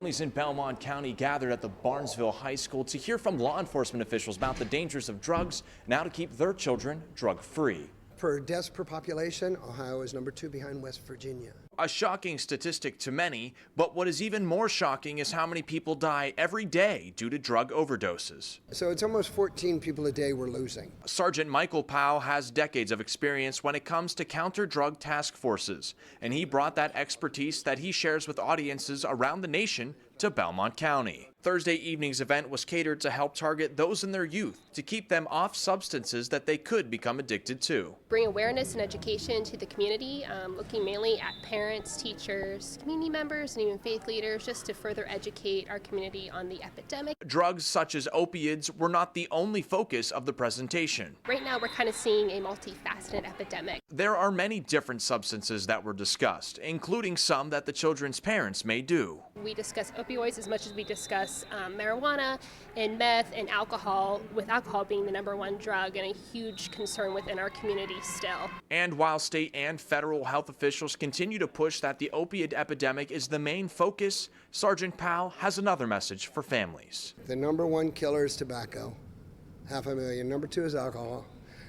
Families in Belmont County gathered at the Barnesville High School to hear from law enforcement officials about the dangers of drugs and how to keep their children drug-free. For deaths per population, Ohio is number 2 behind West Virginia. A shocking statistic to many, but what is even more shocking is how many people die every day due to drug overdoses. So it's almost 14 people a day we're losing. Sergeant Michael Powell has decades of experience when it comes to counter-drug task forces, and he brought that expertise that he shares with audiences around the nation to Belmont County. Thursday evening's event was catered to help target those in their youth to keep them off substances that they could become addicted to. Bring awareness and education to the community, looking mainly at parents, teachers, community members, and even faith leaders, just to further educate our community on the epidemic. Drugs such as opiates were not the only focus of the presentation. Right now we're kind of seeing a multifaceted epidemic. There are many different substances that were discussed, including some that the children's parents may do. We discuss opioids as much as we discuss marijuana and meth and alcohol, with alcohol being the #1 drug and a huge concern within our community still. And while state and federal health officials continue to push that the opiate epidemic is the main focus, Sergeant Powell has another message for families. The #1 killer is tobacco, 500,000. Number 2 is alcohol.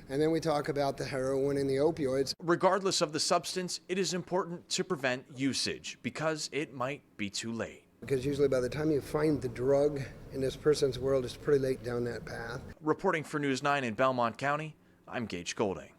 And then we talk about the heroin and the opioids. Regardless of the substance, it is important to prevent usage because it might be too late. Because usually by the time you find the drug in this person's world, it's pretty late down that path. Reporting for News 9 in Belmont County, I'm Gage Goulding.